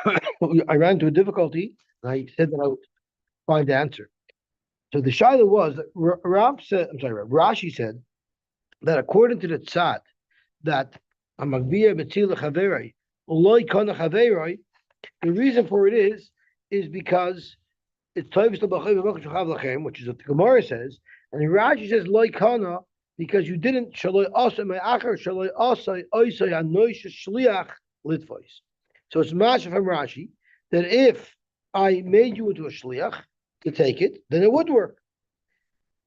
I ran into a difficulty, and I said that I would find the answer. So the shaila was that Rashi said that according to the tzad, that Amagbiya Metzia Chaverei, Uloi Kana Chaverei, the reason for it is because it's Toivus Lachem, which is what the Gemara says, and the Rashi says Loi Kana because you didn't Shaloi Asa Me'achar Shaloi Asa Oisai Anoish Shliach Litvois. So it's Masha from Rashi that if I made you into a shliach to take it, then it would work.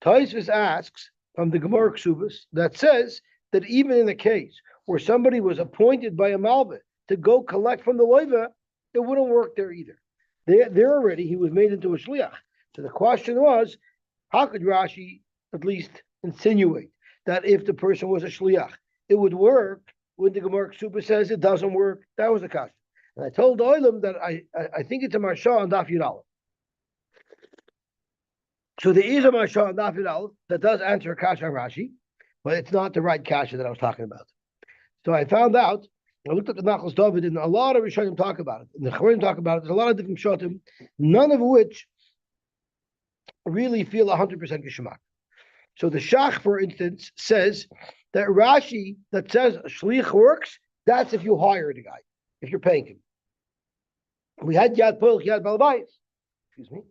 Taisvis asks from the Gemara Ksubas that says that even in the case where somebody was appointed by a malva to go collect from the loiva, it wouldn't work there either. There already he was made into a shliach. So the question was, how could Rashi at least insinuate that if the person was a shliach, it would work when the Gemara Ksubas says it doesn't work? That was the question. And I told the Oilam that I think it's a Marsha on Daf Yud Aleph. So there is a Marsha on Daf Yud Aleph that does answer a kasha on Rashi, but it's not the right kasha that I was talking about. So I found out, I looked at the Nachlas David, and a lot of Rishonim talk about it, and the Charim talk about it. There's a lot of different shotim, none of which really feel 100% Geshmak. So the Shach, for instance, says that Rashi that says Shlich works, that's if you hire the guy, if you're paying him. We had Yad Poil, Yad Balabais. Excuse me.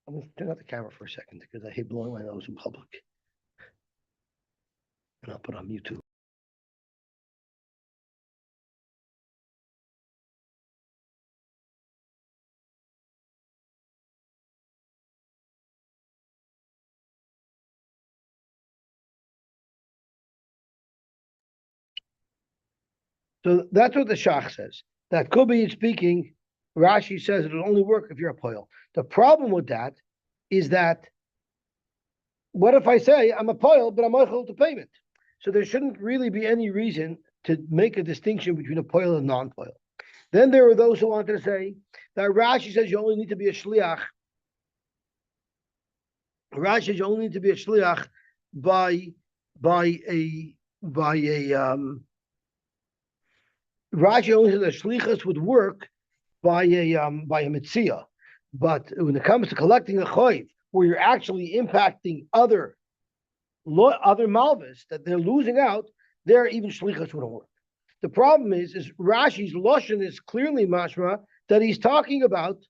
I'm going to turn out the camera for a second because I hate blowing my nose in public. And I'll put on YouTube. So that's what the Shach says. That could be speaking, Rashi says it'll only work if you're a Poil. The problem with that is that what if I say I'm a Poil, but I'm able to payment? So there shouldn't really be any reason to make a distinction between a Poil and non-Poil. Then there were those who wanted to say that Rashi says you only need to be a Shliach. Rashi says you only need to be a Shliach by a Rashi only says that shlichus would work by a Metzia, but when it comes to collecting a choiv, where you're actually impacting other malvis that they're losing out, there even shlichus wouldn't work. The problem is Rashi's lashon is clearly mashma that he's talking about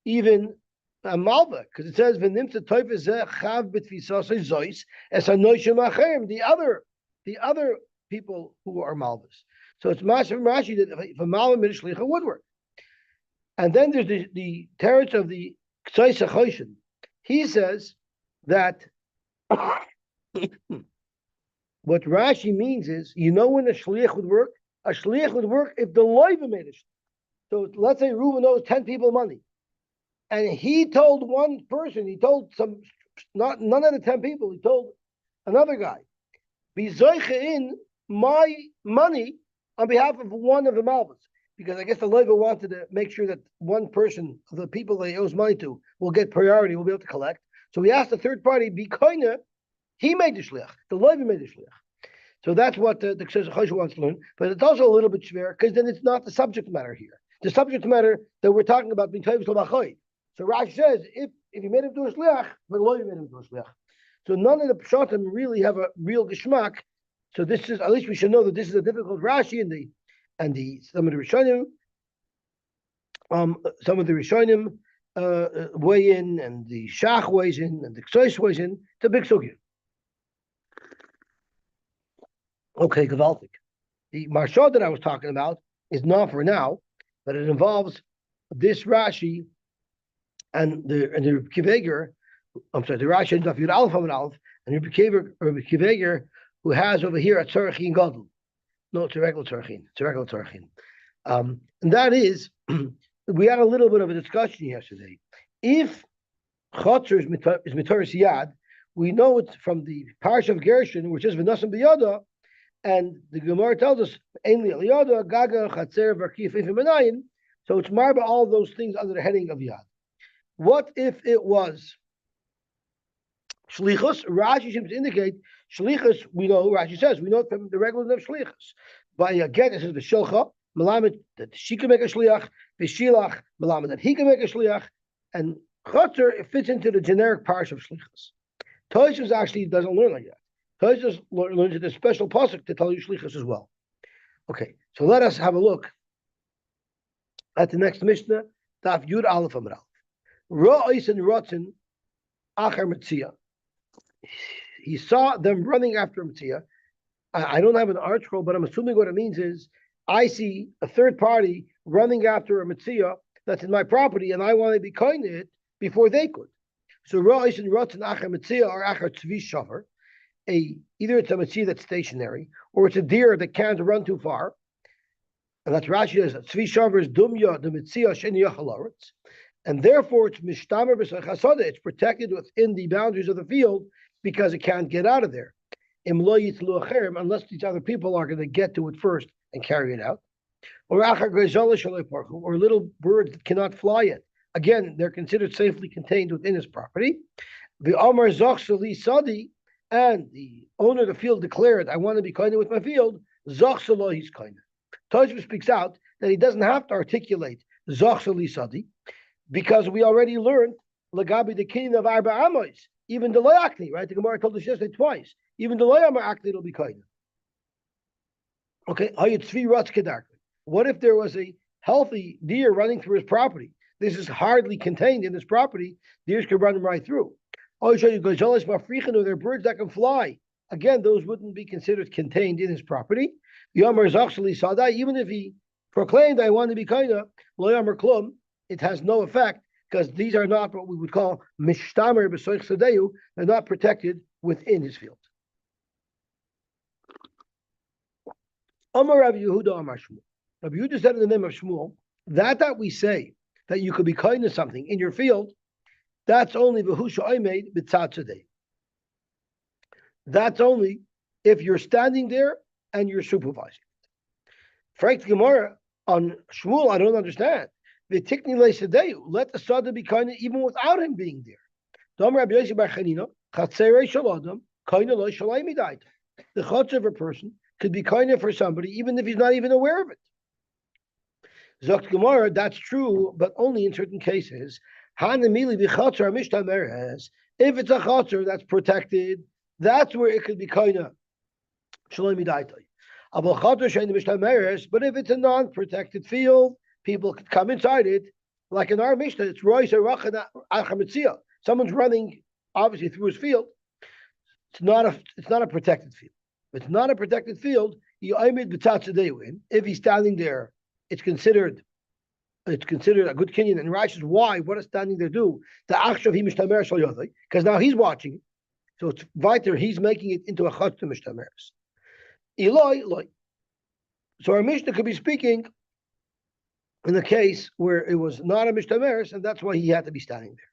even a malva, because it says v'nimtza toifes chav b'tfisasei zois es hanoishim acherim, the other people who are malvas. So it's Masha from Rashi that if a Malva made a shlicha would work. And then there's the teretz of the Ksai Sachoshin. He says that what Rashi means is, you know when a shliach would work? A shliach would work if the loiva made a shliach. So let's say Reuben owes 10 people money. And he told one person, he told none of the 10 people, he told another guy, be zoiche in my money on behalf of one of the Malvas, because I guess the Levi wanted to make sure that one person of the people that he owes money to will get priority, will be able to collect. So he asked the third party, be koine, he made the shliach, the Levi made the shliach. So that's what the Ksei Choshen wants to learn, but it's also a little bit schwer, because then it's not the subject matter here. The subject matter that we're talking about being Toivus L'Machoy. So Rashi says, if you made him do a shliach, but Levi made him do a shliach. So none of the pshatim really have a real geschmack. So this is, at least we should know that this is a difficult Rashi and some of the Rishonim weigh in, and the Shach weighs in, and the Ksais weighs in. It's a big sugya. Okay, Gavaltik. The Marsha that I was talking about is not for now, but it involves this Rashi and the Kiveger. I'm sorry, the Rashi and Daf Yud Aleph and Aleph, and the Kiveger, who has over here a Tzorachin Gadol. No, it's a regular Tzorachin. It's a regular Tzorachin. And that is, we had a little bit of a discussion yesterday. If Chotzer is Mitoris Yad, we know it's from the Parsha of Gershon, which is V'nasim B'yada, and the Gemara tells us, Ein li Yada, Gaga, Chatzer, Varkif, Ifim, Benayin. So it's marba all those things under the heading of Yad. What if it was Shlichus? Rashi seems to indicate Shlichus, we know, Rashi says, we know it from the regular name of Shlichus. By a get, it says the Shilcha, Malamed that she can make a shliach, v'shilach malamed that he can make a shliach, and chotzer it fits into the generic parish of shlichus. Toshus actually doesn't learn like that. Toshus learns it a special pasuk to tell you shlichus as well. Okay, so let us have a look at the next Mishnah, Daf Yud Aleph Amud Aleph. Ra'is and Rotzen Achar Metzia. He saw them running after Metzia. I don't have an article, but I'm assuming what it means is I see a third party running after a Metzia that's in my property, and I want to be kind to it before they could. So Ra'is and Rotzen Achar Metzia or Achar Tzvi Shavar. Either it's a Metzia that's stationary, or it's a deer that can't run too far. And that's Rashi says Tzvi Shavar is Dumya the Metzia Sheni Yachalaretz. And therefore, it's mishtamer b'sachasada. It's protected within the boundaries of the field because it can't get out of there. Unless these other people are going to get to it first and carry it out. Or little birds that cannot fly it. Again, they're considered safely contained within his property. The Amar Zachsali Sadi, and the owner of the field declared, I want to be kind with my field. Zachsala, he's kind. Toshva speaks out that he doesn't have to articulate Zachsali Sadi, because we already learned Lagabi the king of Arba Amois, even the Loyakni, right? The Gemara told us yesterday twice. Even the Loyamar Akni will be kind. Okay, what if there was a healthy deer running through his property? This is hardly contained in his property. Deers can run right through. Or there are birds that can fly. Again, those wouldn't be considered contained in his property. Even if he proclaimed, I want to be kind of Loyamar Klum, it has no effect because these are not what we would call mishtamer b'soich sadeu. They're not protected within his field. Amar Rabbi Yehuda Amar Shmuel. Rabbi Yehuda said in the name of Shmuel that we say that you could be kind to something in your field, that's only v'husha oimed b'tzad sadeu. That's only if you're standing there and you're supervising. Frank Gemara on Shmuel, I don't understand. Let the sada be kind even without him being there. The chutz of a person could be kind for somebody even if he's not even aware of it. Zokt Gemara, that's true, but only in certain cases. If it's a chutz that's protected, that's where it could be kind of. But if it's a non-protected field, people could come inside it, like in our Mishnah, it's Royce Rachan Metzia. Someone's running obviously through his field. It's not a protected field. If it's not a protected field, if he's standing there, it's considered a good kinyan. And Rashi says, why? What does standing there do? Because now he's watching it. So it's weiter, he's making it into a chatz to mishtameres. Eloi. So our Mishnah could be speaking in the case where it was not a mishtameres, and that's why he had to be standing there.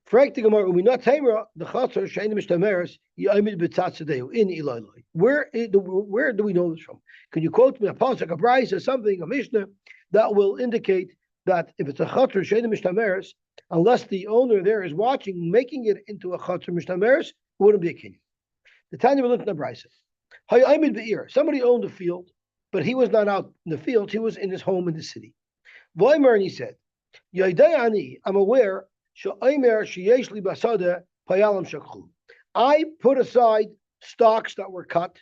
Where do we know this from? Can you quote me a pasuk, a brayz, or something, a mishnah that will indicate that if it's a chatzor she'ein mishtameres, unless the owner there is watching, making it into a chatzor mishtameres, it wouldn't be a kinyan. The Tanya will look at the brayz. Somebody owned a field, but he was not out in the field, he was in his home in the city. And he said, I'm aware, I put aside stalks that were cut.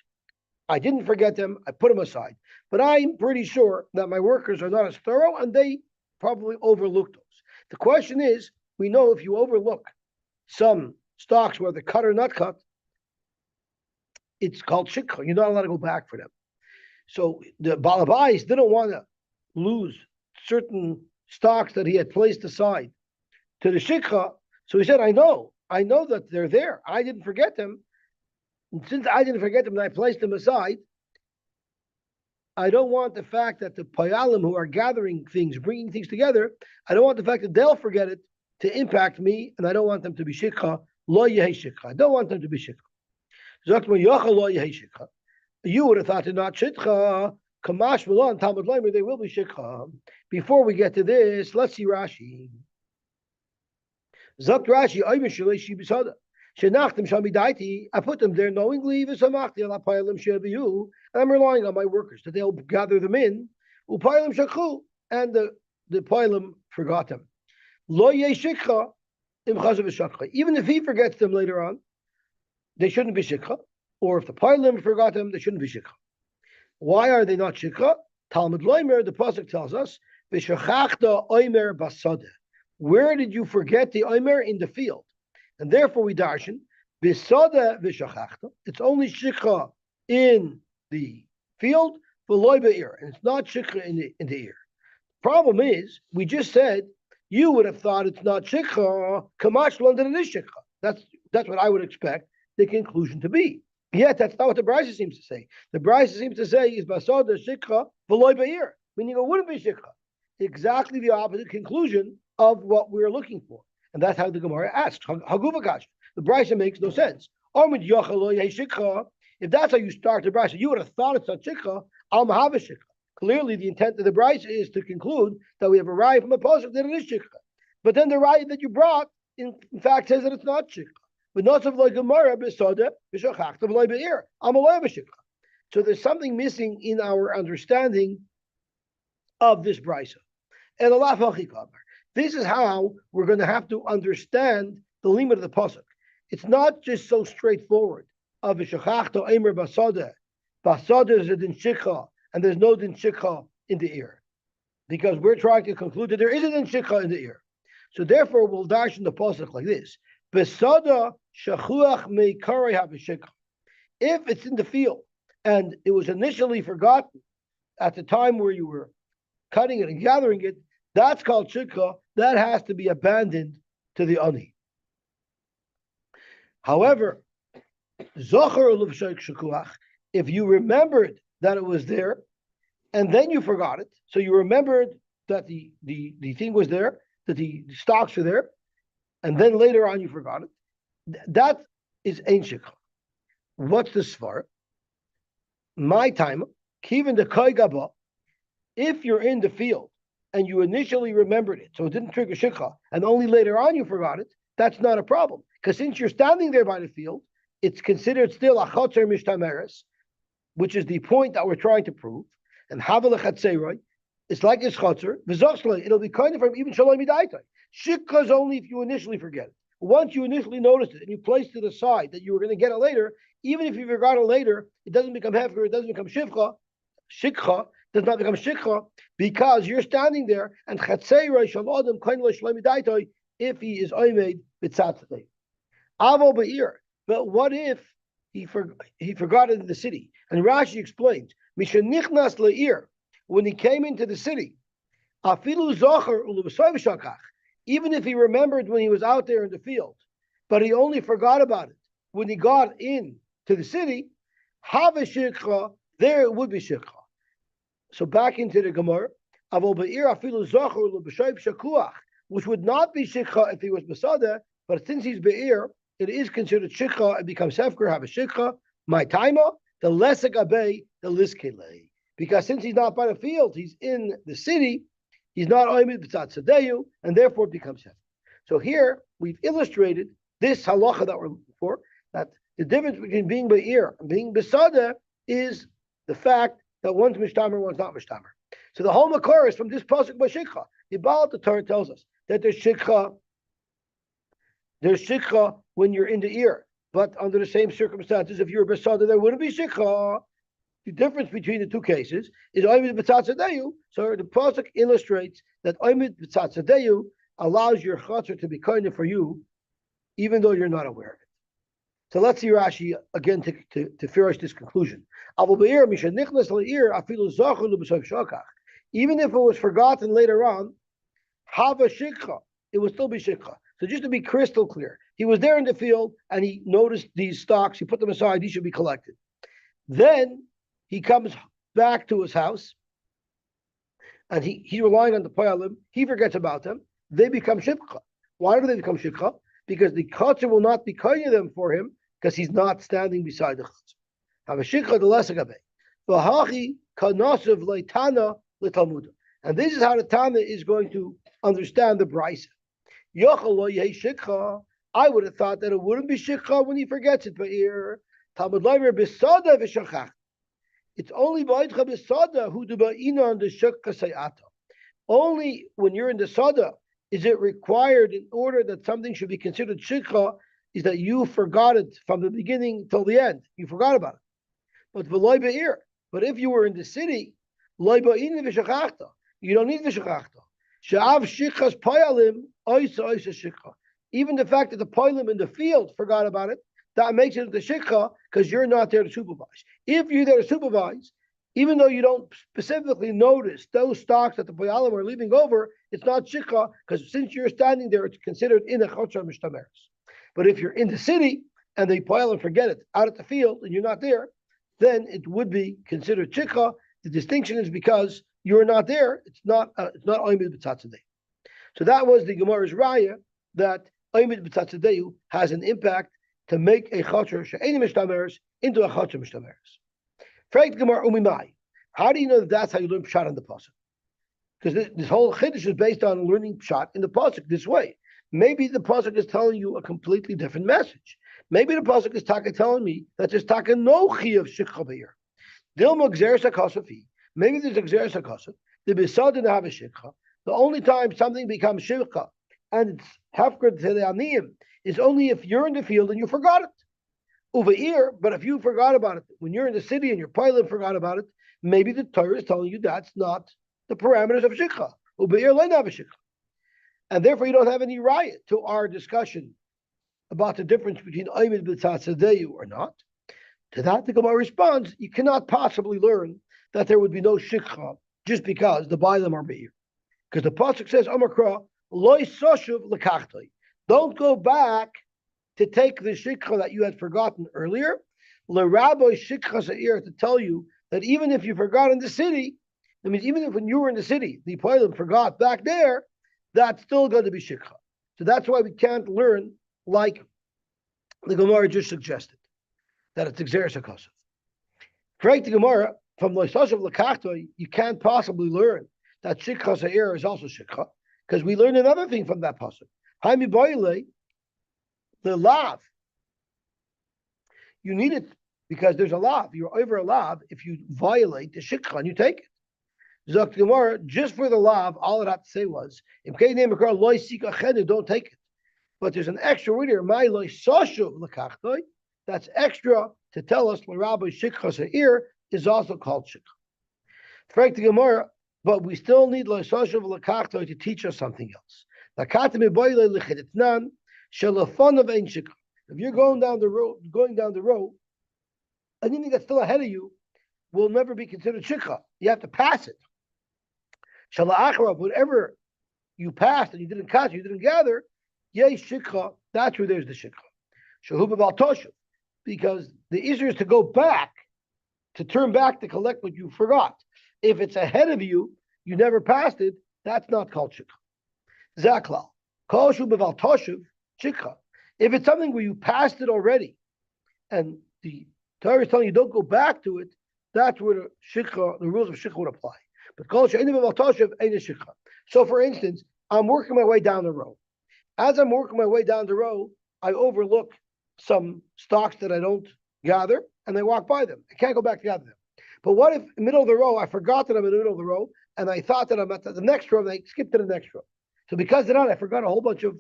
I didn't forget them, I put them aside. But I'm pretty sure that my workers are not as thorough and they probably overlooked those. The question is, we know if you overlook some stalks, whether cut or not cut, it's called shikha. You're not allowed to go back for them. So the balabais didn't want to lose certain stocks that he had placed aside to the shikha. So he said, I know that they're there. I didn't forget them. And since I didn't forget them and I placed them aside, I don't want the fact that the payalim who are gathering things, bringing things together, I don't want the fact that they'll forget it to impact me, and I don't want them to be shikha. Lo yehei shikha. I don't want them to be shikha. You would have thought they're not shikha. Kamash Milan, Talmud Leimer, they will be shikha. Before we get to this, let's see Rashi. Zakt Rashi, I put them there knowingly, and I'm relying on my workers that they'll gather them in U'Poilim shakhu, and the Poilim forgot them. Lo yeshikha im chazav v'shakha. Even if he forgets them later on, they shouldn't be shikha. Or if the Poilim forgot them, they shouldn't be shikha. Why are they not shikha? Talmud Loimer, the pasuk tells us, v'shachachta oimer basada. Where did you forget the oimer? In the field. And therefore we darshan, bisada v'shachachta. It's only shikha in the field, v'loy be'ir. And it's not shikha in the ear. Problem is, we just said, you would have thought it's not shikha, kamash London is shikha. That's what I would expect the conclusion to be. Yet that's not what the Brisa seems to say. The Brisa seems to say is basada shikha v'loy be'ir, meaning it wouldn't be shikha. Exactly the opposite conclusion of what we're looking for. And that's how the Gemara asks. Haguvakash. The Brisa makes no sense. If that's how you start the Brisa, you would have thought it's not shikha, al mahava shikha. Clearly, the intent of the Brisa is to conclude that we have arrived from a pasuk that it is shikha. But then the raya that you brought, in fact, says that it's not shikha. But not of like Gemara besada b'shachachta v'loy be'ir. Amalei b'shikha. So there's something missing in our understanding of this brisa. And Allah v'chikaber. This is how we're going to have to understand the limit of the pasuk. It's not just so straightforward. Of b'shachachta eimer basada. Basada is a din shikha, and there's no din shikha in the ear, because we're trying to conclude that there is a din shikha in the ear. So therefore, we'll dash in the pasuk like this. Besada shachuach meikare habishikha. If it's in the field and it was initially forgotten at the time where you were cutting it and gathering it, that's called shikha. That has to be abandoned to the ani. However, zocher uluvshayk shakuach. If you remembered that it was there and then you forgot it, so you remembered that the thing was there, that the stalks were there, and then later on you forgot it, that is ein shikha. What's the svar? My time, kiven the kai gaba. If you're in the field and you initially remembered it, so it didn't trigger shikha, and only later on you forgot it, that's not a problem. Because since you're standing there by the field, it's considered still a chotzer mishtameres, which is the point that we're trying to prove. And havel chatzeroy, it's like it's chotzer. It'll be kind of from even shalom midaitai. Shikha is only if you initially forget it. Once you initially noticed it and you placed it aside that you were going to get it later, even if you forgot it later, it doesn't become hefker, it doesn't become shivcha. Shikha does not become shikha because you're standing there and chatzei shal adam kain lo shalom midaitai if he is oimed b'tzatzatei. Avo be'ir. But what if he forgot it in the city? And Rashi explains, Mishanichnas le'ir, when he came into the city, afilu zocher ulubasoi v'shakach, even if he remembered when he was out there in the field, but he only forgot about it when he got in to the city, have a shikha, there it would be shikha. So back into the Gemara, avol be'ir afilu zocher ulubasoi v'shakuach, which would not be shikha if he was basada, but since he's be'ir, it is considered shikha. It becomes hefker, have a shikha. My taima, the lesek abei, the liskelei. Because since he's not by the field, he's in the city, he's not oimid b'tzat sadeyu, and therefore it becomes hefker. So here, we've illustrated this halacha that we're looking for, that the difference between being be'ir and being besada is the fact that one's mishtamer, one's not mishtamer. So the whole makor is from this pasuk by shikha. The Baal the Torah tells us that there's shikha when you're in the ear, but under the same circumstances, if you're besada, there wouldn't be shikha. The difference between the two cases is oimid b'tzat sadeyu. So the pasuk illustrates that oimid b'tzat sadeyu allows your chatzor to be kind of for you, even though you're not aware of it. So let's see Rashi again to finish this conclusion. Even if it was forgotten later on, have a shikha, it would still be shikha. So just to be crystal clear, he was there in the field and he noticed these stalks, he put them aside, these should be collected. Then he comes back to his house and he's relying on the poyalim, he forgets about them, they become shikha. Why do they become shikha? Because the chatzor will not be kind of them for him because he's not standing beside the chatzor. Have a shikha the lesagabe. V'hachi kanasav leitana letalmuda. And this is how the Tana is going to understand the brisa. I would have thought that it wouldn't be shikha when he forgets it. But here, Talmud Leimer besada v'shachach. It's only ba'idcha b'sada hu deba'ina on the shukka sayata. Only when you're in the sada is it required in order that something should be considered shikha is that you forgot it from the beginning till the end. You forgot about it. But v'loy be'ir. But if you were in the city, loy ba'ina v'shachachta. You don't need v'shachachta. Sha'av shikhas payalim oisa shikha. Even the fact that the payalim in the field forgot about it, that makes it the shikha because you're not there to supervise. If you're there to supervise, even though you don't specifically notice those stocks that the payalim are leaving over, it's not shikha because since you're standing there, it's considered in a chotzar mishtameres. But if you're in the city and the payalim forget it out at the field and you're not there, then it would be considered shikha. The distinction is because you're not there. It's not oimid b'tzatzadei. So that was the Gemara's raya that oimid b'tzatzadei has an impact to make a chotzar she'ein mishtameres into a chotzar mishtameres. Fragt Gemara umimai. How do you know that that's how you learn pshat in the pasuk? Because this whole chiddush is based on learning pshat in the pasuk this way. Maybe the pasuk is telling you a completely different message. Maybe the pasuk is telling me that there's no chi of shikha here. Dilma gzeres hakasafi. Maybe there's a gzeres hakasaf. The besad didn't have a shikha. The only time something becomes shikha and it's hefker to the aniyim is only if you're in the field and you forgot it. Over here, but if you forgot about it when you're in the city and your pilot forgot about it, maybe the Torah is telling you that's not the parameters of shikha. Over here, learn have a shikha, and therefore you don't have any riot to our discussion about the difference between oimid b'tzatzadeu or not. To that, the Gemara responds: you cannot possibly learn that there would be no shikha just because the Bailam are beir, because the pasuk says Amakra loy soshuv lekachtoi. Don't go back to take the shikha that you had forgotten earlier, l'rabbi shikha sa'ir, to tell you that even if you forgot in the city, that means even if when you were in the city, the Poilim forgot back there, that's still going to be shikha. So that's why we can't learn like the Gemara just suggested, that it's exeris hakosov. Correct the Gemara, from loisasav l'kachtoi, you can't possibly learn that shikha sa'ir is also shikha, because we learn another thing from that pasuk. Haimi boile, the lav, you need it because there's a lav. You're over a lav if you violate the shikha and you take it. Zok Gemara, just for the lav, all it had to say was, don't take it. But there's an extra word here, my loy sashuv l'kachtoi, that's extra to tell us l'rabbi shikha sa'ir is also called shikha. Frank the Gemara, but we still need loy sashuv l'kachtoi to teach us something else. If you're going down the road, anything that's still ahead of you will never be considered shikha. You have to pass it. Whatever you passed and you didn't catch, you didn't gather, yay shikha, that's where there's the shikha. Because the easier is to go back, to turn back to collect what you forgot. If it's ahead of you, you never passed it, that's not called shikha. Zaklal. If it's something where you passed it already, and the Torah is telling you don't go back to it, that's where the rules of shikha would apply. But shikha. So, for instance, I'm working my way down the road. As I'm working my way down the road, I overlook some stocks that I don't gather, and I walk by them. I can't go back to gather them. But what if in the middle of the row, I forgot that I'm in the middle of the row, and I thought that I'm at the next row, and I skipped to the next row. So because of that, I forgot a whole bunch of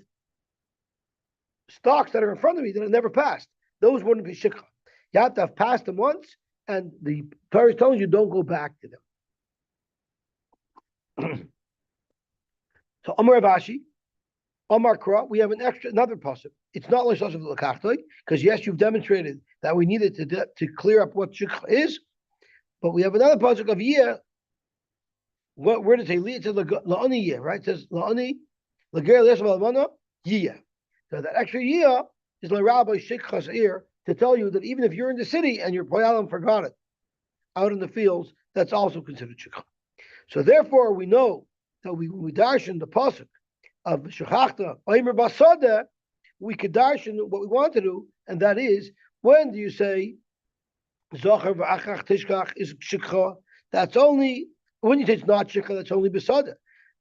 stocks that are in front of me that I never passed. Those wouldn't be shikha. You have to have passed them once, and the Torah is telling you don't go back to them. So Amar Avashi, Amar Kra, we have another pasuk. It's not like Shashav L'Kachtoi, because yes, you've demonstrated that we needed to clear up what shikha is, but we have another pasuk of Yeh. Where does it say? It says la'ani yeh, right? It says la'ani l'ger l'yeshav almana yeh. So that extra yeh is l'rabbi shikha sa'ir to tell you that even if you're in the city and your poyalim forgot it out in the fields, that's also considered shikha. So therefore, we know that when we darshan the pasuk of shechachta oimer basada, we could darshan what we want to do, and that is when do you say zocher v'achach tishkach is shikha? That's only when you say it's not shikha, that's only besada.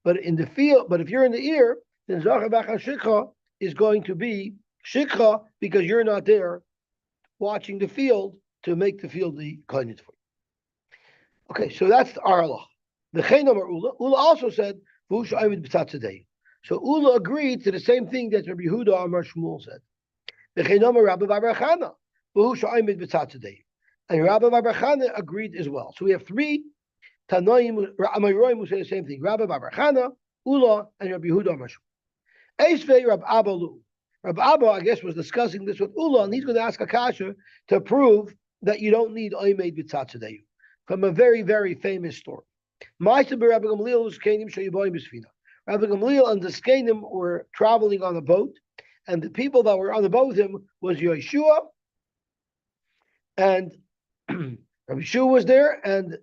But in the field, but if you're in the ear, then zocher v'achach shikha is going to be shikha because you're not there watching the field to make the field the kohenet for you. Okay, so that's our halacha. The Chaynamar Ula. Ula also said, "V'hu sha'ayimid b'tzatzadei." So Ula agreed to the same thing that Rabbi Yehuda Amar Shmuel said. The Chaynamar Rabbi Bar Chana, "V'hu sha'ayimid b'tzatzadei," and Rabbi Bar Chana agreed as well. So we have three Tanoim Amaroim who say the same thing. Rabbi Bar Chana, Ula, and Rabbi Yehuda Amar Shmuel. Eisvei Rabbi Abba Lu. Rabbi Abba, I guess, was discussing this with Ula, and he's going to ask Akasha to prove that you don't need Oymed b'tzatzadei from a very, very famous story. Rabbi Gamliel and the Skenim were traveling on a boat, and the people that were on the boat with him was Yeshua, and Rabbi Yeshua was there, and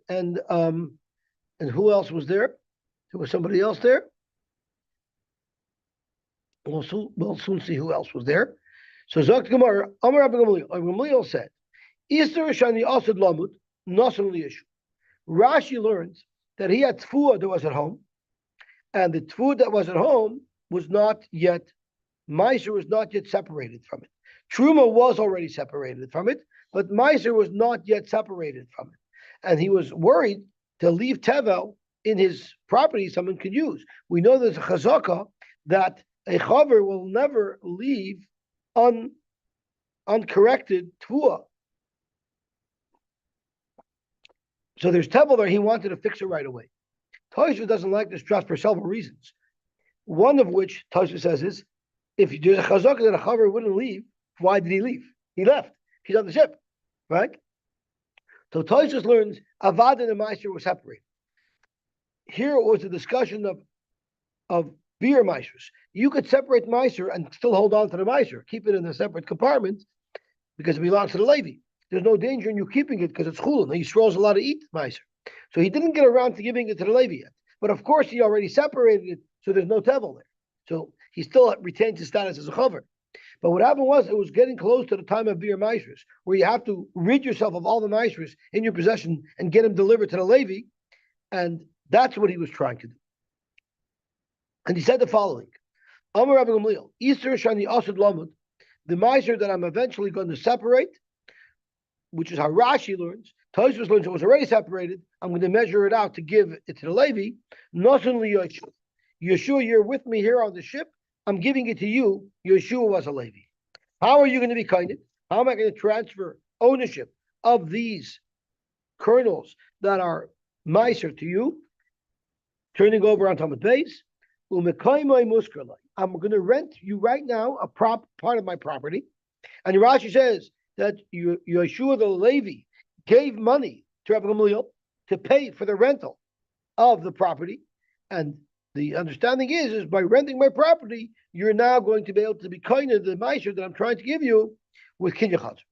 who else was there? There was somebody else there. We'll soon see who else was there. So Zok Gemara, Amar Rabbi Gamliel said, Easter Shani Asad Lamut, Nasan Liyeshu. Rashi learns that he had tfuah that was at home, and the tfuah that was at home was not yet, Meiser was not yet separated from it. Truma was already separated from it, but Meiser was not yet separated from it. And he was worried to leave Tevel in his property someone could use. We know there's a chazaka that a chaver will never leave uncorrected tfuah. So there's Tevel there, he wanted to fix it right away. Tosfos doesn't like this trust for several reasons. One of which Tosfos says is, if there's a chazaka that a chaver wouldn't leave, why did he leave? He left. He's on the ship, right? So Tosfos learns Avad and the Meiser were separated. Here it was a discussion of beer Meisers. You could separate Meiser and still hold on to the Meiser, keep it in a separate compartment because it belongs to the Levi. There's no danger in you keeping it because it's chulin. He strolls a lot to eat Meiser. So he didn't get around to giving it to the Levi yet. But of course, he already separated it, so there's no tevel there. So he still retains his status as a chaver. But what happened was, it was getting close to the time of beer Meisers, where you have to rid yourself of all the Meisers in your possession and get them delivered to the Levi. And that's what he was trying to do. And he said the following, Amar Rabbi Gamliel, Easter Shani Asad Lamud, the Meiser that I'm eventually going to separate, which is how Rashi learns, Tosfos learns it was already separated, I'm going to measure it out to give it to the Levi, Nasan li Yeshua. Yeshua, you're with me here on the ship, I'm giving it to you, Yeshua was a Levi. How are you going to be kind? How am I going to transfer ownership of these kernels that are Meiser to you? Turning over on Talmud Beis, I'm going to rent you right now a part of my property. And Rashi says that Yeshua the Levi gave money to Rabbi Gamliel to pay for the rental of the property. And the understanding is by renting my property, you're now going to be able to be kind of the Meiser that I'm trying to give you with Kinyan Chatzar.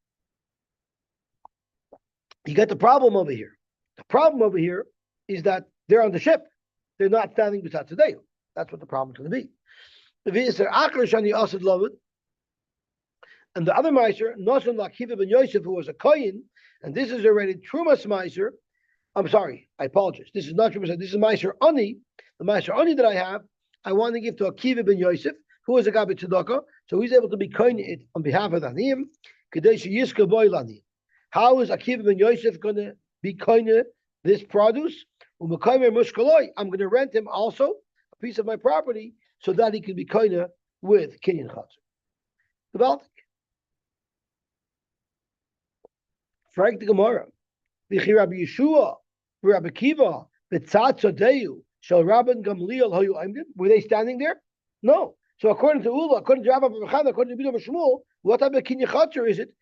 You get the problem over here. The problem over here is that they're on the ship. They're not standing beside today. That's what the problem is going to be. And the other Meiser, Nasan Lakiva ben Yosef, who was a Kohen, and this is already Trumas Meiser. I'm sorry, I apologize. This is not Trumas. This is Meiser Ani. The Meiser Ani that I have, I want to give to Akiva ben Yosef, who is a Gabi Tzedakah, so he's able to be Kohen it on behalf of Aniyim. How is Akiva ben Yosef going to be Kohen this produce? I'm going to rent him also a piece of my property so that he can be koine with Kinyan Chatzar. Gewaltig. Frag the Gemara. V'chi Rabbi Yeshua, Rabbi Kiva, B'tzad Tzadeu, Shel Rabban Gamliel Hayu Aimdim. Were they standing there? No. So according to Ula, according to Rabbi Bechana, according to Bidom Shmuel, what type of Kinyan Chatzar is it?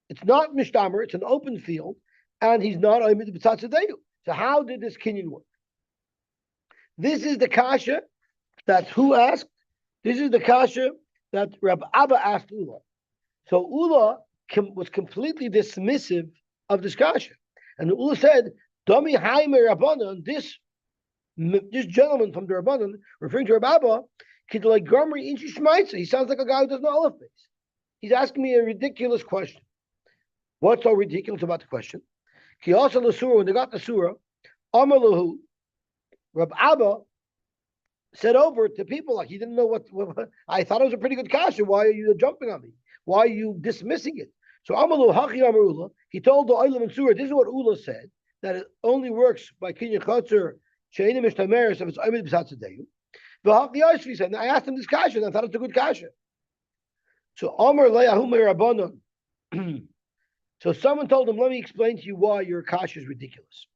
It's not Mishtamer, it's an open field, and he's not Aimdim B'tzad Tzadeu. So how did this Kinyan work? This is the kasha that who asked? This is the kasha that Rabbi Abba asked Ula. So Ula was completely dismissive of this kasha. And Ula said, Domi Haime Rabbanan, this gentleman from the Rabbanan, referring to Rabbi Abba, he sounds like a guy who doesn't know Aleph base. He's asking me a ridiculous question. What's so ridiculous about the question? When they got the surah, Amalahu, Rab Abba said over to people like he didn't know what I thought it was a pretty good kasha. Why are you jumping on me? Why are you dismissing it? So Amalu Hachi Amarula, he told the Olam and Surah, this is what Ula said. that it only works by kinyan chotzer she'enim mishtameres if it's oimid b'sat tzedeu. V'hak Yosy said, and I asked him this kasha, and I thought it's a good kasha. So Amar le'ahum rabbanon. So someone told him, let me explain to you why your kasha is ridiculous.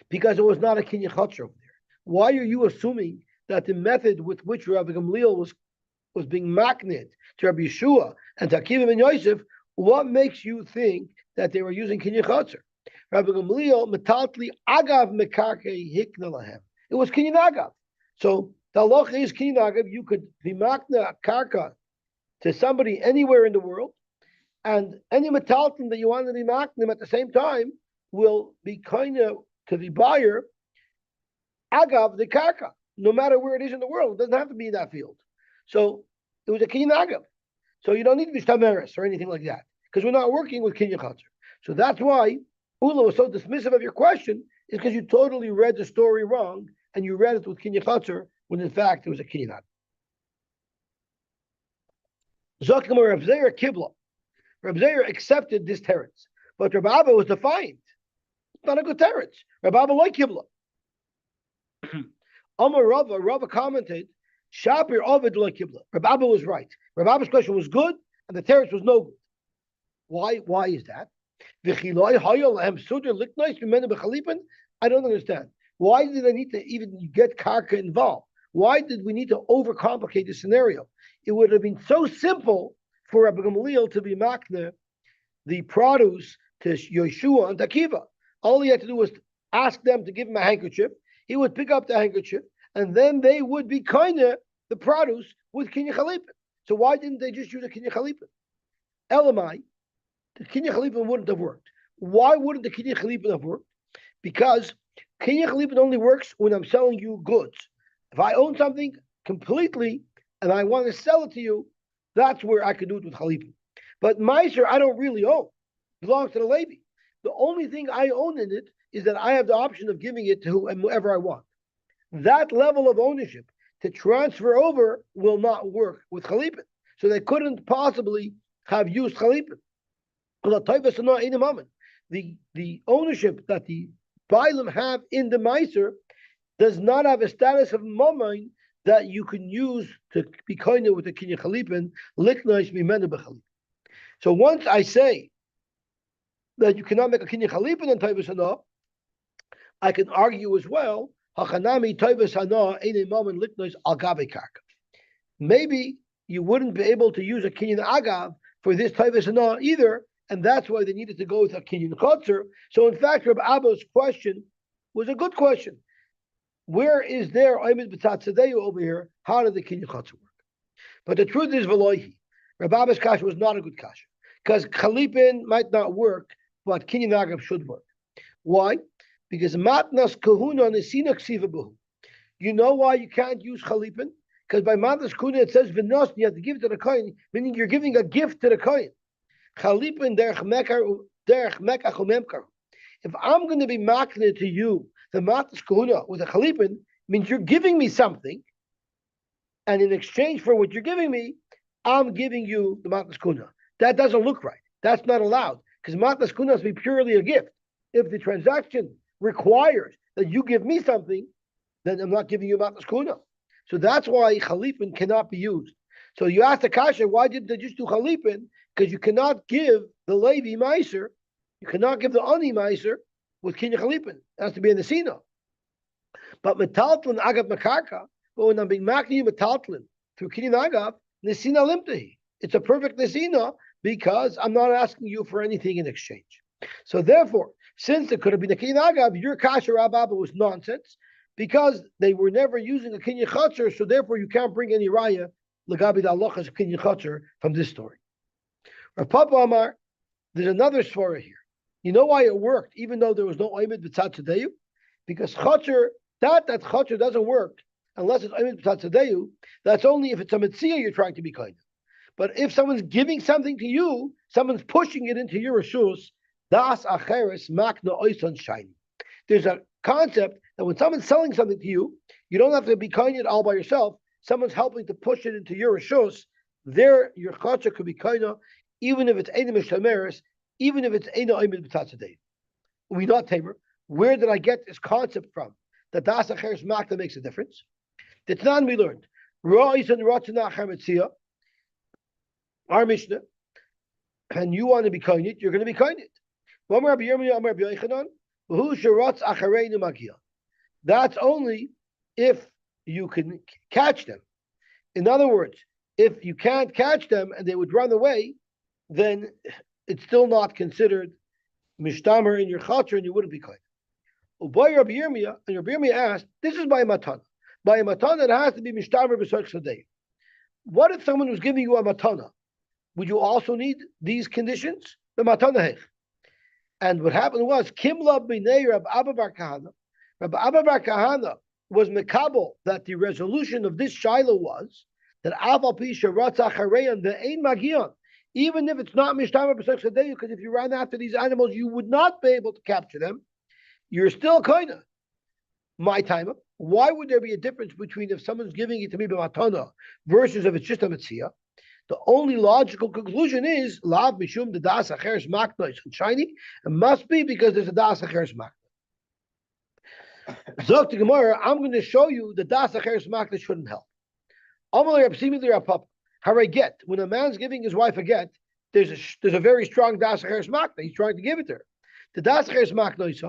Because it was not a kinyan chotzer over there. Why are you assuming that the method with which Rabbi Gamliel was being maknit to Rabbi Yeshua and to Akiva ben Yosef, what makes you think that they were using kinyan chotzer? Rabbi Gamliel metaltli agav mekarkei hikna lahem. It was kinyan agav. So the halacha is kinyan agav. You could be makna karka to somebody anywhere in the world, and any metalton that you want to be maknim at the same time will be kind of to the buyer agav the karka, no matter where it is in the world. It doesn't have to be in that field. So it was a kinyan agav. So you don't need to be shtameres or anything like that, because we're not working with kinyan chotzer. So that's why Ula was so dismissive of your question, is because you totally read the story wrong, and you read it with kinyan chotzer, when in fact it was a kinyan agav. Zokim Rav Zeir Kibla. Rav Zeir accepted this teretz, but Rav Abba was defiant. It's not a good teretz. Rav Abba like Kibla. Amar Rava commented, Shapir Ovid like Kibla. Rav Abba was right. Rav Abba's question was good, and the teretz was no good. Why is that? I don't understand. Why did I need to even get karka involved? Why did we need to overcomplicate the scenario? It would have been so simple for Rabbi Gamliel to be makna the produce to Yeshua and Akiva. All he had to do was ask them to give him a handkerchief. He would pick up the handkerchief, and then they would be kinda the produce with kinyan chalipin. So why didn't they just use a kinyan chalipin? Elamai, the kinyan chalipin wouldn't have worked. Why wouldn't the kinyan chalipin have worked? Because kinyan chalipin only works when I'm selling you goods. If I own something completely and I want to sell it to you, that's where I could do it with chalipin. But meiser, I don't really own. It belongs to the Levi. The only thing I own in it is that I have the option of giving it to whoever I want. That level of ownership to transfer over will not work with chalipin. So they couldn't possibly have used chalipin. The ownership that the Bailam have in the meiser does not have a status of mamain that you can use to be kind of with the kinyan chalipin, liknais mimenu b'chalipin. So once I say that you cannot make a kinyan chalipin on taivas hana, I can argue as well, hachanami taivas hana eine mammon liknais al gabe karka. Maybe you wouldn't be able to use a kinyan agav for this taivas hana either, and that's why they needed to go with a kinyan chotzer. So in fact, Rabbi Abba's question was a good question. Where is there oimid b'tzat tzedeu over here? How did the kinyan chotzer work? But the truth is, v'loihi, Rabbi Abba's kasha was not a good kasha, because chalipin might not work, but kinyan agav should work. Why? Because matnas kahuna nesina ksiva b'hu. You know why you can't use chalipin? Because by matnas kahuna it says v'nos, you have to give it to the kohen, meaning you're giving a gift to the kohen. Chalipin derech mekach umemkar. If I'm going to be makneh to you, the matnas kahuna with a chalipin means you're giving me something, and in exchange for what you're giving me, I'm giving you the matnas kahuna. That doesn't look right. That's not allowed, because matnas kahuna has to be purely a gift. If the transaction requires that you give me something, then I'm not giving you matnas kahuna. So that's why chalipin cannot be used. So you ask the kasha, why didn't they just do chalipin? Because you cannot give the Levi meiser, you cannot give the ani meiser with kinyan chalipin. It has to be in the sina. But metaltlin agav makarka, but when I'm being makni metaltlin through kinyan agav, nesina limtahi. It's a perfect nesina because I'm not asking you for anything in exchange. So therefore, since it could have been a kinyan agav, your kasha Rabba was nonsense because they were never using a kinyan chotzer. So therefore, you can't bring any raya legabi da halachas of kinyan chotzer from this story. Rav Papa Amar, there's another svara here. You know why it worked, even though there was no oimid b'tzat tzedeu? Because chotzer, that chotzer doesn't work unless it's oimid b'tzat tzedeu. That's only if it's a metzia you're trying to be kind of. But if someone's giving something to you, someone's pushing it into your reshus, das acheres makna oisan shiny. There's a concept that when someone's selling something to you, you don't have to be kind of all by yourself. Someone's helping to push it into your reshus. There, your chotzer could be kind of, even if it's Eina Mishameres, even if it's Eina Oimid B'Tzat Tzedeu. we not tamer. Where did I get this concept from? That das acheres makna makes a difference. Titnan we learned. Rois and Ratzana Metzia, our Mishnah, and you want to be kind, you're going to be kind. That's only if you can catch them. In other words, if you can't catch them and they would run away, then it's still not considered mishtamer in your chater and you wouldn't be kind. Ubay Rabbi Yirmiyah, and Rabbi Yirmiyah asked, this is by a matana. By a matana, it has to be mishtamer b'soch sadei. What if someone was giving you a matana? Would you also need these conditions? The matana hech. And what happened was, Kimla b'nei Rab Abba bar Kahana. Rab Abba bar Kahana was mekabel that the resolution of this shiloh was that aval pisha ratzach hareyan the ein magion. Even if it's not mishtamer b'soch sadei, because if you ran after these animals, you would not be able to capture them. You're still kind of my timer. Why would there be a difference between if someone's giving it to me b'matana versus if it's just a metzia? The only logical conclusion is lav mishum the das acheres makna is shiny. It must be because there's a das acheres makna. Zok to Gemara, I'm going to show you the das acheres makna shouldn't help. Amalei Rabsimi Rapapa. Hare get when a man's giving his wife a get, there's a very strong das acheres makna. He's trying to give it to her. The das acheres makna is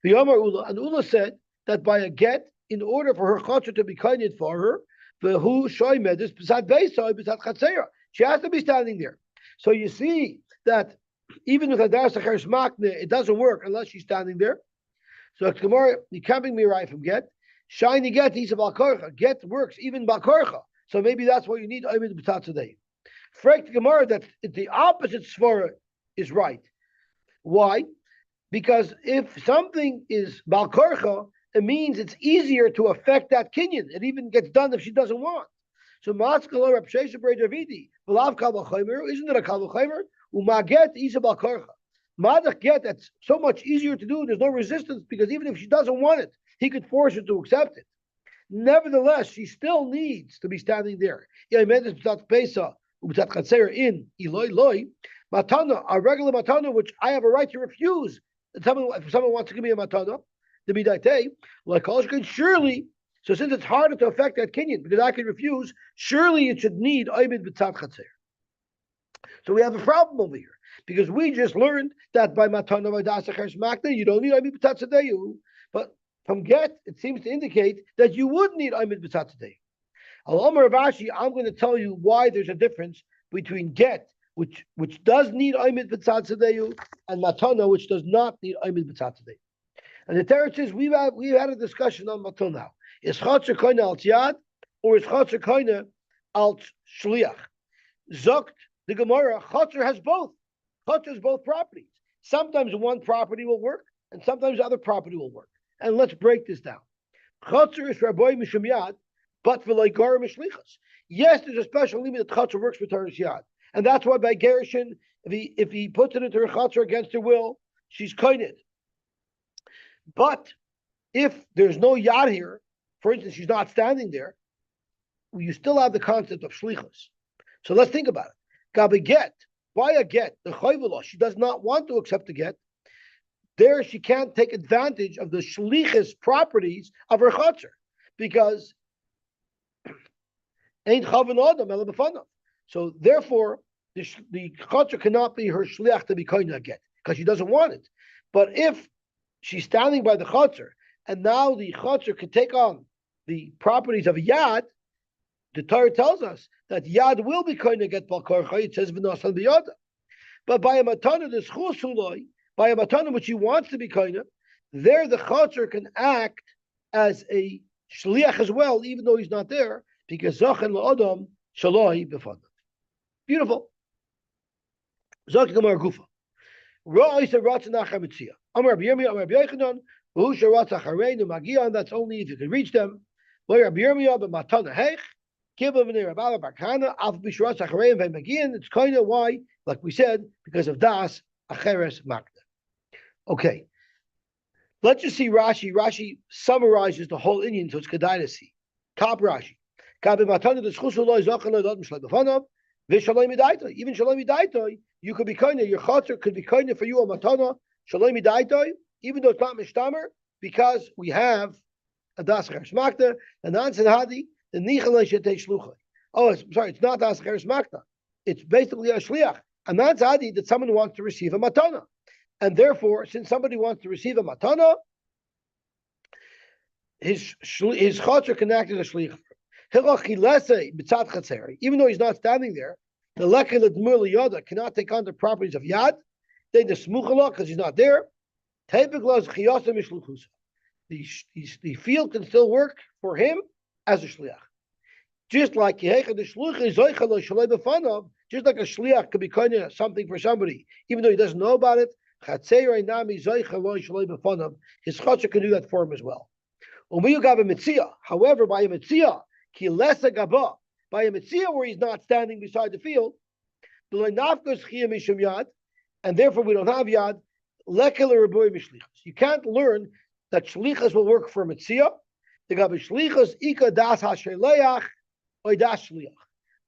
the Yomar Ula, and Ula said that by a get, in order for her chotzer to be kinded for her, v'hu shoymed is besad beisoy besad chatzera. She has to be standing there. So you see that even with a das acheres makna, it doesn't work unless she's standing there. So Gemara, you can't bring me right from get. Shiny get, he's a balkorcha. Get works even balkorcha. So maybe that's what you need. Oimid b'tat today. Frek Gemara that the opposite svara is right. Why? Because if something is balkorcha, it means it's easier to affect that kinyan. It even gets done if she doesn't want. So maskalo Reb Shesha Brei Davidi, v'lav kal v'chaymer, isn't it a kal v'chaymer? Umaget isa balkorcha. Madach get, that's so much easier to do. There's no resistance because even if she doesn't want it, he could force her to accept it. Nevertheless, she still needs to be standing there. In Eloi Loi, matana, a regular matana, which I have a right to refuse. If someone wants to give me a matana, the midaitei, like surely. So since it's harder to affect that kinyan because I can refuse, surely it should need oimid b'tzad chatzer. So we have a problem over here because we just learned that by matana by das acheres makna you don't need oimid b'tzad tzadeu, but from get it seems to indicate that you would need oimid b'tzad tzadeu. Al-Omer Ravashi, I'm going to tell you why there's a difference between get, which does need oimid b'tzad tzadeu, and matana, which does not need oimid b'tzad tzadeu. And the Torah says we've had a discussion on matana now. Is chotzer koina al tiyad or is chotzer koina al shliach? Zokt the Gemara, chotzer has both. Chotzer has both properties. Sometimes one property will work, and sometimes the other property will work. And let's break this down. Chotzer is raboy mishum yad, but v'loigor mishlichas. Yes, there's a special limit that chotzer works for Torah's yad, and that's why by gerushin, if he puts it into her chotzer against her will, she's koined. But if there's no yad here, for instance, she's not standing there, you still have the concept of shlichus. So let's think about it. Gabi get, by a get, the chayvula, she does not want to accept the get. There she can't take advantage of the shlichus properties of her chotzer because ain't chavan adam ela b'fanav. So therefore, the chotzer cannot be her shliach to be kind of get because she doesn't want it. But if she's standing by the chotzer and now the chotzer can take on the properties of yad, the Torah tells us that yad will be kind of get balkorcha. It says v'nasan b'yada. But by a matana, the schus huloi, by a matana which he wants to be kind of, there the chotzer can act as a shliach as well, even though he's not there, because zachan la'adam shaloi b'fanav. Beautiful. Zok Gemara Gufa. Ra'isa ratzanach Metzia. Amar Rabbi Yirmiyah, Amar Rabbi Yochanan, v'hu sheratzach hareinu magion. That's only if you can reach them. Rabbi Yirmiyah b'matana heich. Give them near Bava bar Kahana. Af b'sheratzach hareinu v'magion. It's kind of why, like we said, because of das acheres makna. Okay. Let's just see Rashi. Rashi summarizes the whole Indian, so it's kedai to see. Top Rashi. Even shalom midaitoi, you could be kind of, your chotzer could be kind of for you a matana, shalom midaitoi, even though it's not mishtamer, because we have a das cheres makta, the nansen hadi, the nichalei shetei shluchai. Oh, sorry, it's not das cheres makta. It's basically a shliach. A nansen hadi that someone wants to receive a matana, and therefore, since somebody wants to receive a matana, his chotzer can act as a shliach. Even though he's not standing there, the lekel admur yoda cannot take on the properties of yad. They the smuchala because he's not there. The field can still work for him as a shliach. Just like the shliach just like a shliach could be kind of something for somebody, even though he doesn't know about it. His chotzer can do that for him as well. However, by a Metzia, by a Metzia where he's not standing beside the field, and therefore we don't have yad, you can't learn that shlichas will work for Metzia.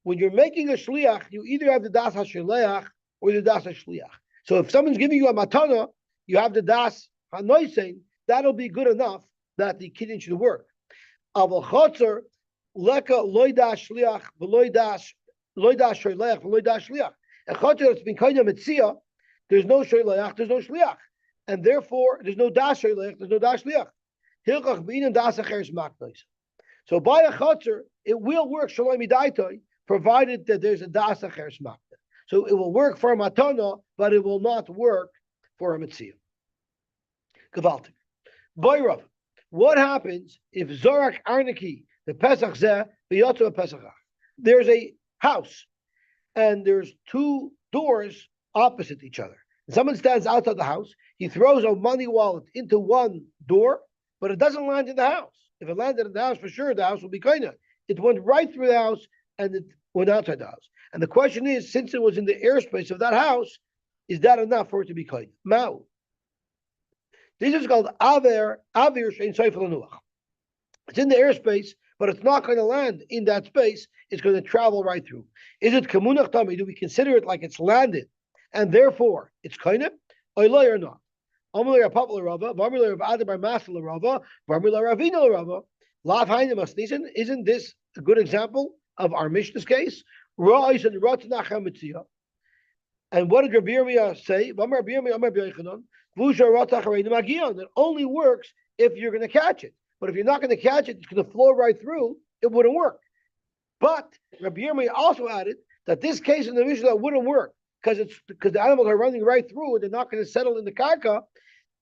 When you're making a shliach, you either have the das hashleach or the das hashliach. So if someone's giving you a matana, you have the das hanoisein, that'll be good enough that the kiddush should work. Aval chotzer leka loy das shliach v'loy das shliach v'loy das shliach. A chotzer that's been kind of Metzia, there's no shliach, there's no shliach, and therefore there's no das shliach, there's no das shliach. Hilchach b'inen das acheres maknois. So by a chotzer, it will work shalom midaitoi, provided that there's a das acheres maknois. So it will work for a matana, but it will not work for a Metzia. Gavaltik. Boirav. What happens if Zorak Arniki, the Pesach Zeh, B'yotzu Pesach? There's a house, and there's two doors opposite each other. And someone stands outside the house, he throws a money wallet into one door, but it doesn't land in the house. If it landed in the house, for sure, the house will be kaina. It went right through the house, and it went outside the house. And the question is, since it was in the airspace of that house, is that enough for it to be kaina? Ma'u. This is called avir shein soifel anuach. It's in the airspace, but it's not going to land in that space. It's going to travel right through. Is it kamunach tami? Do we consider it like it's landed, and therefore it's kaina, or not? Amalei Rapapla Rava, Varmila Rav Adabar Masala Rava, Varmila Ravina Rava. Lav Hainamas. Isn't this a good example of our Mishnah's case? Ra'is and Ratanach Metzia. And what did Rabbi Yirmiyah say? It only works if you're going to catch it. But if you're not going to catch it, it's going to flow right through. It wouldn't work. But Rabbi Yirmiyah also added that this case in the Mishnah wouldn't work because the animals are running right through and they're not going to settle in the karka.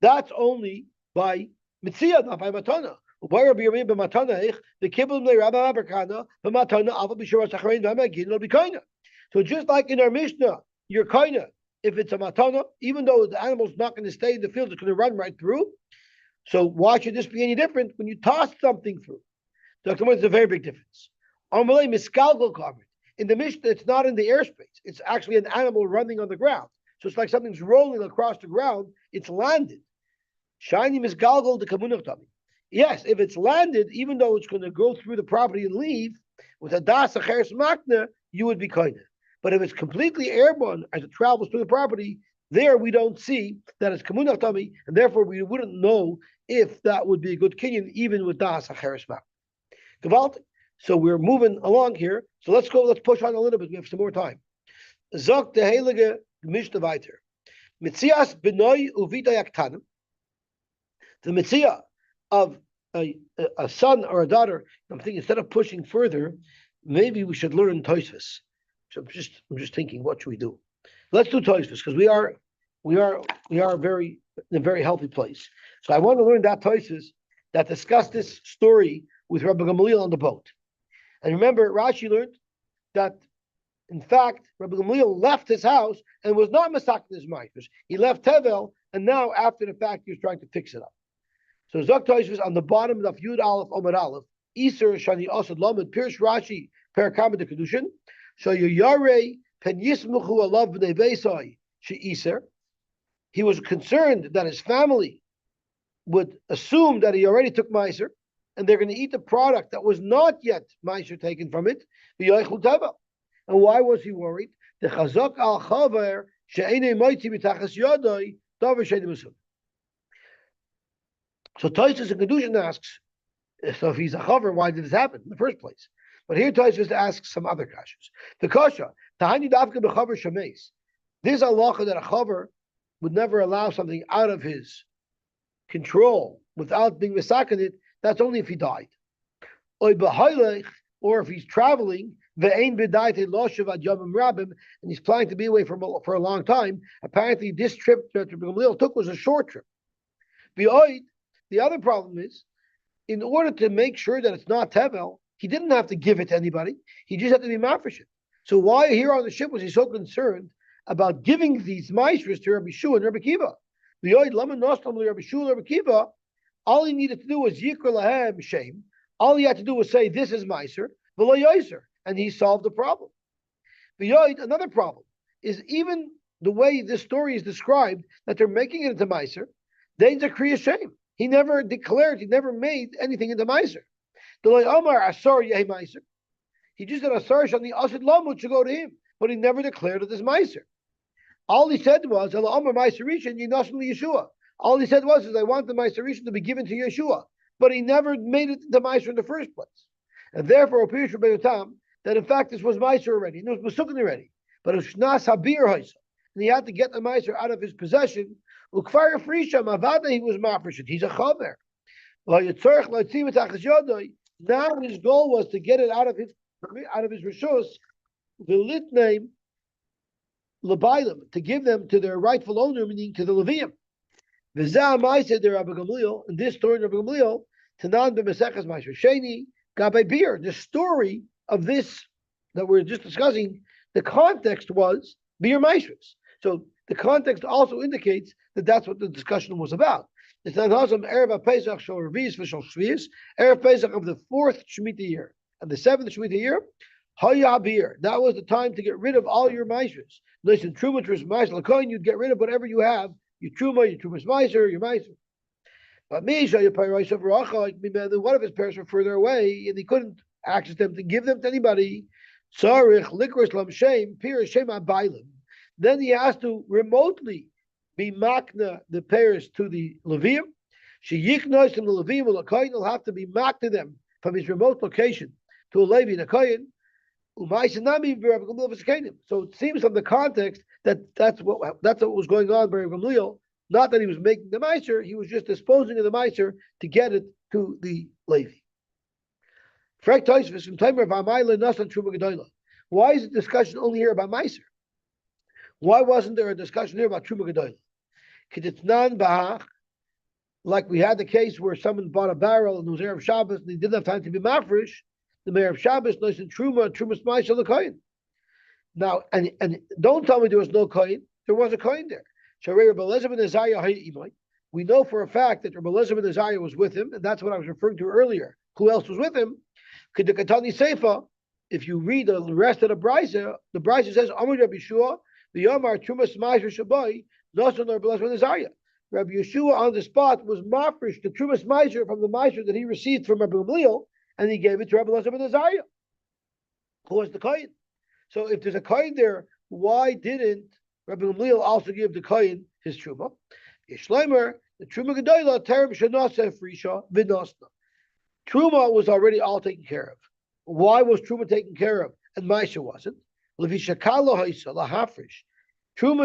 That's only by Metzia, not by matana. Why Rabbi Yirmiyah b'matana? The kibbutz le'Rabba Aberkana b'matana aval b'shuras acharein v'amagin lo b'kaina. So just like in our Mishnah, you're kaina if it's a matana, even though the animal's not going to stay in the field, it's going to run right through. So why should this be any different when you toss something through? Dr. Moore, it's a very big difference. Amalei miskalgal covered. In the Mishnah, it's not in the airspace. It's actually an animal running on the ground. So it's like something's rolling across the ground. It's landed. Shiny misgalgal the kamunach tami. Yes, if it's landed, even though it's going to go through the property and leave, with a das acheres makna, you would be kind of. But if it's completely airborne as it travels through the property, there we don't see that it's kamunach tami, and therefore we wouldn't know if that would be a good kinyan, even with das acheres makna. Gewalt. So we're moving along here. So let's push on a little bit. We have some more time. Zok the heilige Mishnah weiter. Metzias benoi uvita yaktanim. The Metzia of a son or a daughter. I'm thinking instead of pushing further, maybe we should learn Tosfos. So I'm just thinking, what should we do? Let's do Tosfos because we are in a very healthy place. So I want to learn that Tosfos that discussed this story with Rabbi Gamaliel on the boat. And remember, Rashi learned that, in fact, Rabbi Gamaliel left his house and was not masakin his ma'ifers. He left Tevel, and now, after the fact, he was trying to fix it up. So Zok Tosfos on the bottom of Yud Aleph Omer Aleph, Iser Shani Osad Lamed Pirsh Rashi Perakam de Kedushin. So Yare Pen Yismuchu Alav Bnei Beisai She Iser. He was concerned that his family would assume that he already took Meiser, and they're going to eat the product that was not yet Meiser taken from it. And why was he worried? The Chazak al Chaver She'enei Moitzi B'Tachas Yodoi Davar She'enei Musum. So Tosfos and Kedushin asks, so if he's a chaver, why did this happen in the first place? But here Tosfos asks some other kashas. The kasha, tahani dafka b'chaver shameis. This halacha that a chaver would never allow something out of his control without being misaken it, that's only if he died. Or if he's traveling, and he's planning to be away for a long time. Apparently, this trip that Rabbi Gamliel took was a short trip. The other problem is, in order to make sure that it's not tevel, he didn't have to give it to anybody. He just had to be mafresh it. So why here on the ship was he so concerned about giving these maestros to Rabbi Shua and Rabbi Kiva? All he needed to do was yikra lahem shame. All he had to do was say, this is meiser, v'lo yoiser, and he solved the problem. Another problem is even the way this story is described, that they're making it into meiser, they decree a shame. He never declared, he never made anything into meiser. He just said asar shani asid lamut should go to him, but he never declared it as meiser. All he said was, Yeshua. All he said was, I want the meiser rishon to be given to Yeshua. But he never made it into meiser in the first place. And therefore, it appears from Tam that in fact this was meiser already. It was masukin already. But it was shnas habir haisa. And he had to get the meiser out of his possession. Ukfar frisha mavada, he was mafreshet. He's a chaver. Now his goal was to get it out of his rishus, the lit name Lebailim, to give them to their rightful owner, meaning to the Levium. In this story of Rabbi Gamliel, Tanan b'Maseches Ma'aser Sheni Gabay Bir. The story of this that we're just discussing, the context was Bir Maishras. So the context also indicates that that's what the discussion was about. It's not Hazam Erev Pesach Shal Revis V'Shal Shvius, Erev Pesach of the 4th Shemitah year and the 7th Shemitah year. Hayah Bir. That was the time to get rid of all your Maishras. Listen, Truma Tris Ma'aser Lakoin, you'd get rid of whatever you have. Your Truma's Meiser, your Meiser. But Misha, your Piraisa Varacha, one of his parents were further away, and he couldn't access them to give them to anybody. Sarich, Likros Lam Shem, Pir Shem Abailim. Then he has to remotely be makna the pairs to the Levium. She yiknois from the Levium, the Kohen will have to be makna them from his remote location to a Levi and a Kohen. So it seems from the context that's what was going on by Rabbi Gamliel. Not that he was making the meiser, he was just disposing of the meiser to get it to the Levi. Why is the discussion only here about meiser? Why wasn't there a discussion here about Truma Gedolah? Because it's non-bahach, like we had the case where someone bought a barrel and it was Erev Shabbos and he didn't have time to be mafresh. The mayor of Shabbos knows in Truma's meiser the Kohen. Now, and don't tell me there was no Kohen. There was a Kohen there. We know for a fact that Rabbi Elazar ben Azariah was with him, and that's what I was referring to earlier. Who else was with him? If you read the rest of the Brisa says, Amar Rabbi Yeshua, the Yomar Trumas Meiser Shabai, Nasan Rabbi Elazar ben Azariah. Rabbi Yeshua on the spot was mafresh the Trumas Meiser from the Meiser that he received from Rabbi Gamliel, and he gave it to Rabbi Elazar ben Azariah, who was the Kohen. So if there's a Kohen there, why didn't Rabbi Gamliel also give the Kohen his Truma? Yishleimer, the Truma Gedolah, Terem Shanasa Frisha, Vinosna. Truma was already all taken care of. Why was Truma taken care of and Maisha wasn't? Truma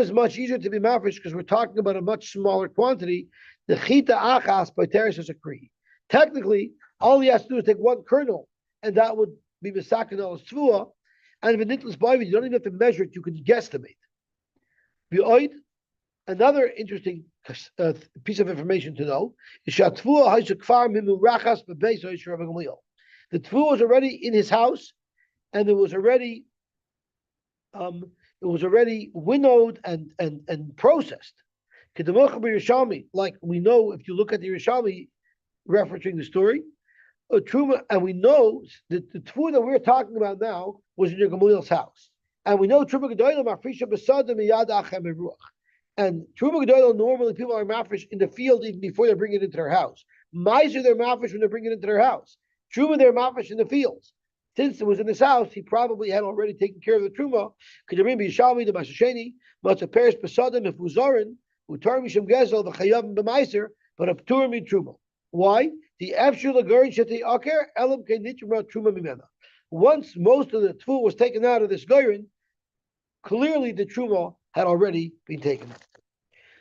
is much easier to be mafresh because we're talking about a much smaller quantity. The Chita Achas by Teres is a Kri. Technically, all he has to do is take one kernel, and that would be Misakin al Svua. And if it you don't even have to measure it, you can guesstimate. Another interesting piece of information to know is the tefua was already in his house, and it was already winnowed and processed. Like we know, if you look at the Yerushalmi referencing the story, Truma, and we know that the tefua that we're talking about now was in Gamliel's house, and we know Truma Gedolah mafrisha b'sada miyad achem eruach. And Truma Gedolah, normally people are mafresh in the field even before they bring it into their house. Meiser, they're mafresh when they bring it into their house. Truma, they're mafresh in the fields. Since it was in his house, he probably had already taken care of the Truma. Kedarim b'yishalmi the masasheni matzah peres b'sadim if uzarin utar mishum gezel v'chayavim b'meiser but of tur mi Truma. Why? The absolute lagarin sheti aker elam kenitchma truma mimena. Once most of the tful was taken out of this garin, clearly the truma had already been taken.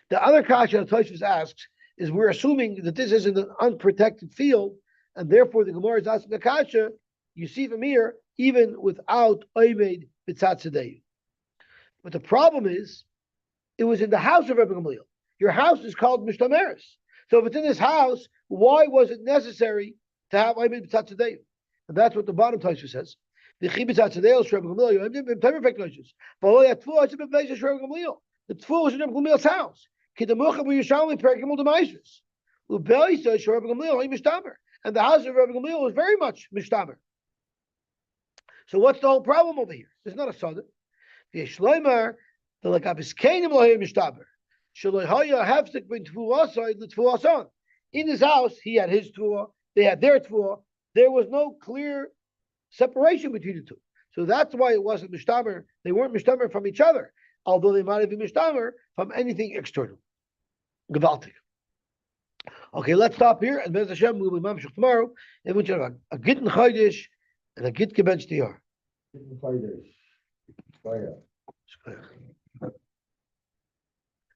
The other kasha that Tosfos asks is we're assuming that this isn't an unprotected field, and therefore the Gemara is asking the kasha. You see from here, even without oimed b'tzatzadei. But the problem is, it was in the house of Rebbe Gamliel. Your house is called Mishtameres. So if it's in this house, why was it necessary to have oimed b'tzatzadei? And that's what the bottom Tosfos says. The tefillah was in Rebbe Gamliel's house. And the house of Rebbe Gamliel was very much mishtamer. So what's the whole problem over here? There's not a sudden. The Shloimer, the Lakabis Kainim Lohim mishtamer. Shaloihaya Hefsik bin Tfuasai the Tfuasan. In his house, he had his Tfuah, they had their Tfuah. There was no clear separation between the two. So that's why it wasn't mishtamer. They weren't mishtamer from each other, although they might have been mishtamer from anything external. Gewaltig. Okay, let's stop here, and Bez Hashem, we'll be mamshich tomorrow, and we'll have a gittin chaydish and a git gebench tiyar.